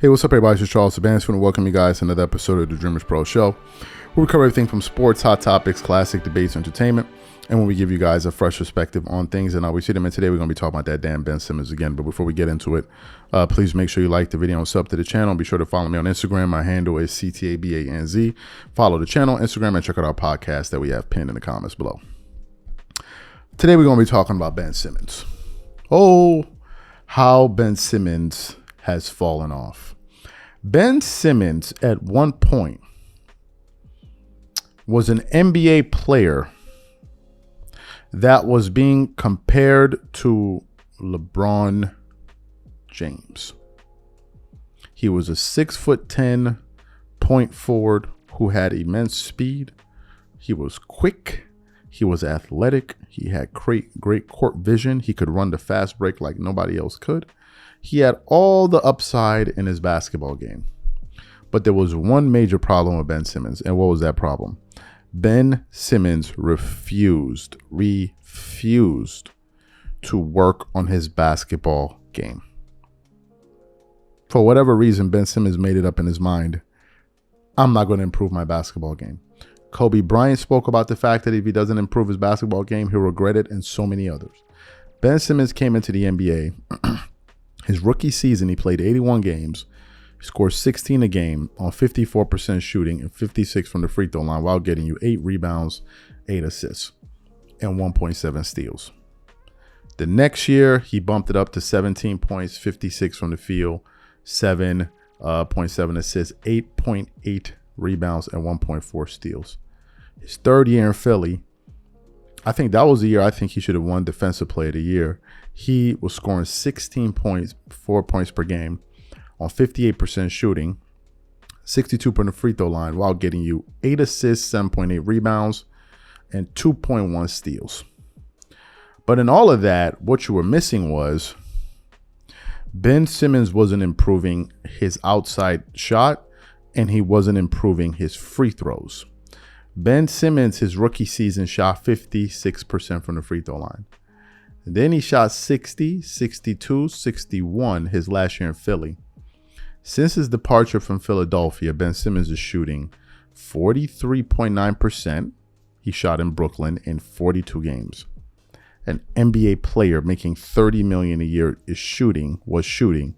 Hey, what's up, everybody? It's Charles Simmons. I want to welcome you guys to another episode of the DREAMERSPRO show, where we cover everything from sports, hot topics, classic debates, entertainment, and when we give you guys a fresh perspective on things. And we see them in today, we're going to be talking about that damn Ben Simmons again. But before we get into it, please make sure you like the video and sub to the channel. Be sure to follow me on Instagram. My handle is CTABANZ. Follow the channel on Instagram and check out our podcast that we have pinned in the comments below. Today, we're going to be talking about Ben Simmons. Oh, how Ben Simmons has fallen off. Ben Simmons at one point was an NBA player that was being compared to LeBron James. He was a 6'10" point forward who had immense speed. He was quick. He was athletic. He had great court vision. He could run the fast break like nobody else could. He had all the upside in his basketball game. But there was one major problem with Ben Simmons. And what was that problem? Ben Simmons refused to work on his basketball game. For whatever reason, Ben Simmons made it up in his mind, I'm not going to improve my basketball game. Kobe Bryant spoke about the fact that if he doesn't improve his basketball game, he'll regret it, and so many others. Ben Simmons came into the NBA. His rookie season, he played 81 games. He scored 16 a game on 54% shooting and 56 from the free throw line while getting you 8 rebounds, 8 assists, and 1.7 steals. The next year, he bumped it up to 17 points, 56 from the field, 7.7 assists, 8.8 rebounds, and 1.4 steals. His third year in Philly, I think that was the year I think he should have won Defensive Player of the Year. He was scoring 16 points, 4 points per game on 58% shooting, 62 from the free throw line while getting you 8 assists, 7.8 rebounds, and 2.1 steals. But in all of that, what you were missing was Ben Simmons wasn't improving his outside shot and he wasn't improving his free throws. Ben Simmons, his rookie season, shot 56% from the free throw line. Then he shot 60, 62, 61 his last year in Philly. Since his departure from Philadelphia, Ben Simmons is shooting 43.9%. He shot in Brooklyn in 42 games. An NBA player making $30 million a year was shooting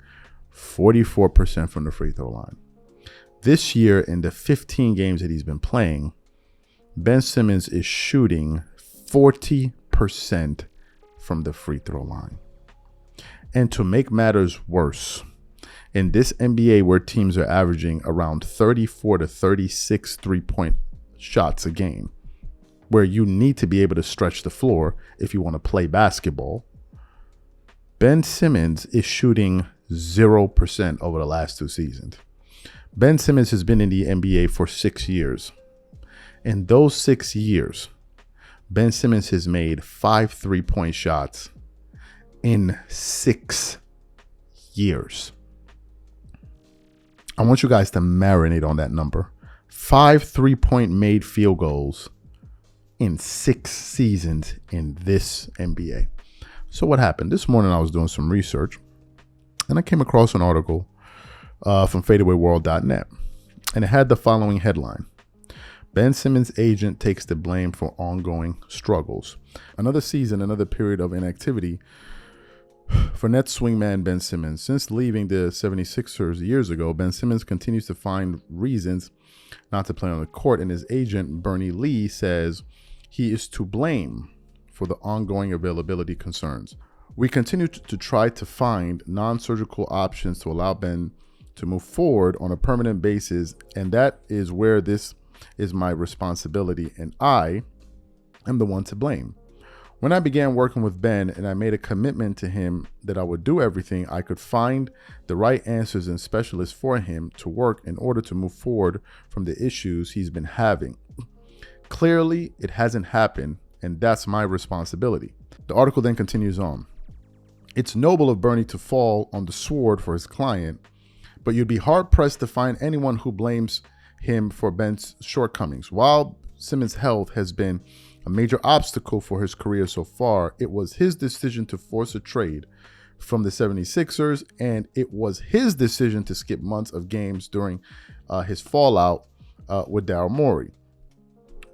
44% from the free throw line. This year, in the 15 games that he's been playing, Ben Simmons is shooting 40% from the free throw line. And to make matters worse, in this NBA where teams are averaging around 34 to 36 three-point shots a game, where you need to be able to stretch the floor if you want to play basketball, Ben Simmons is shooting 0% over the last 2 seasons. Ben Simmons has been in the NBA for 6 years. In those 6 years, Ben Simmons has made 5 3-point shots in 6 years. I want you guys to marinate on that number. 5 3-point made field goals in 6 seasons in this NBA. So what happened? This morning I was doing some research and I came across an article from fadeawayworld.net, and it had the following headline: Ben Simmons' agent takes the blame for ongoing struggles. Another season, another period of inactivity for Nets swingman Ben Simmons. Since leaving the 76ers years ago, Ben Simmons continues to find reasons not to play on the court, and his agent, Bernie Lee, says he is to blame for the ongoing availability concerns. We continue to try to find non-surgical options to allow Ben to move forward on a permanent basis, and that is where this is my responsibility, and I am the one to blame. When I began working with Ben and I made a commitment to him that I would do everything I could find the right answers and specialists for him to work in order to move forward from the issues he's been having. Clearly, it hasn't happened, and that's my responsibility. The article then continues on. It's noble of Bernie to fall on the sword for his client, but you'd be hard-pressed to find anyone who blames him for Ben's shortcomings. While Simmons' health has been a major obstacle for his career so far, it was his decision to force a trade from the 76ers, and it was his decision to skip months of games during his fallout with Daryl Morey.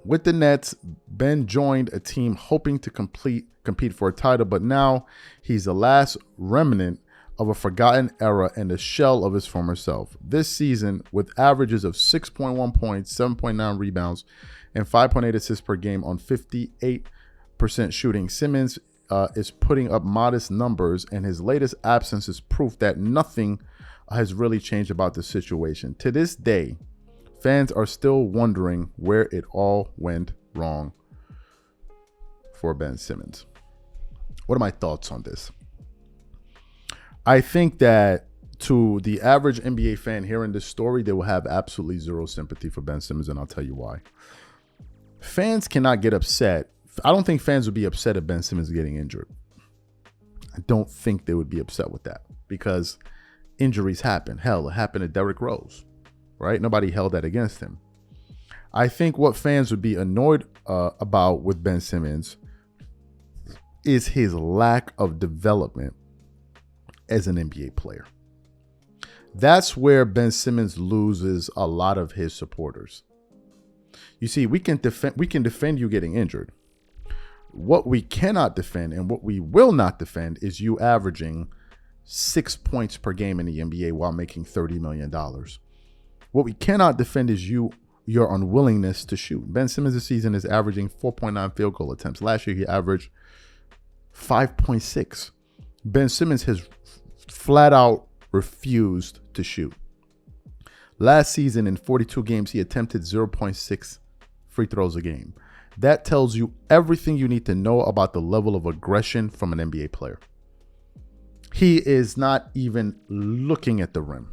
With the Nets, Ben joined a team hoping to compete for a title, but now he's the last remnant of a forgotten era and a shell of his former self. This season, with averages of 6.1 points, 7.9 rebounds, and 5.8 assists per game on 58% shooting, Simmons is putting up modest numbers, and his latest absence is proof that nothing has really changed about the situation. To this day, fans are still wondering where it all went wrong for Ben Simmons. What are my thoughts on this? I think that to the average NBA fan hearing this story, they will have absolutely zero sympathy for Ben Simmons, and I'll tell you why. Fans cannot get upset. I don't think fans would be upset if Ben Simmons is getting injured. I don't think they would be upset with that because injuries happen. Hell, it happened to Derrick Rose, right? Nobody held that against him. I think what fans would be annoyed about with Ben Simmons is his lack of development as an NBA player. That's where Ben Simmons loses a lot of his supporters. You see, we can defend you getting injured. What we cannot defend and what we will not defend is you averaging 6 points per game in the NBA while making $30 million. What we cannot defend is your unwillingness to shoot. Ben Simmons this season is averaging 4.9 field goal attempts. Last year, he averaged 5.6. Ben Simmons has flat out refused to shoot. Last season, in 42 games, he attempted 0.6 free throws a game. That tells you everything you need to know about the level of aggression from an NBA player. He is not even looking at the rim.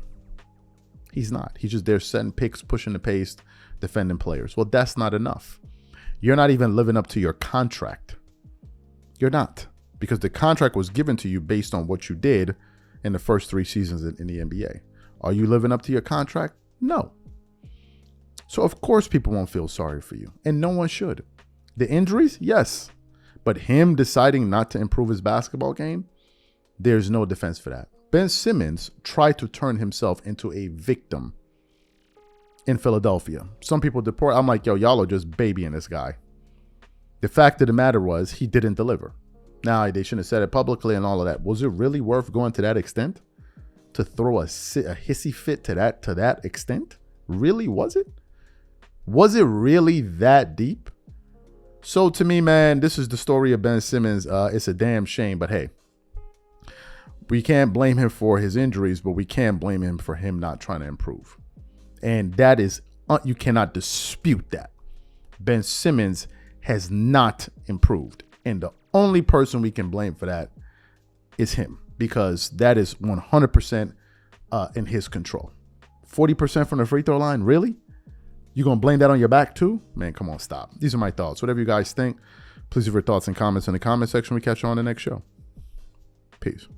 He's not. He's just there setting picks, pushing the pace, defending players. Well, that's not enough. You're not even living up to your contract. You're not. Because the contract was given to you based on what you did in the first 3 seasons in the NBA. Are you living up to your contract? No. So, of course, people won't feel sorry for you. And no one should. The injuries? Yes. But him deciding not to improve his basketball game? There's no defense for that. Ben Simmons tried to turn himself into a victim in Philadelphia. Some people deport. I'm like, yo, y'all are just babying this guy. The fact of the matter was he didn't deliver. Now, they shouldn't have said it publicly and all of that. Was it really worth going to that extent? To throw a hissy fit to that extent? Really, was it? Was it really that deep? So to me, man, this is the story of Ben Simmons. It's a damn shame, but hey, we can't blame him for his injuries, but we can blame him for him not trying to improve. And that is, you cannot dispute that. Ben Simmons has not improved. And the only person we can blame for that is him, because that is 100% in his control. 40% from the free throw line, really? You gonna blame that on your back too? Man, come on, stop. These are my thoughts. Whatever you guys think, please leave your thoughts and comments in the comment section. We catch you on the next show. Peace.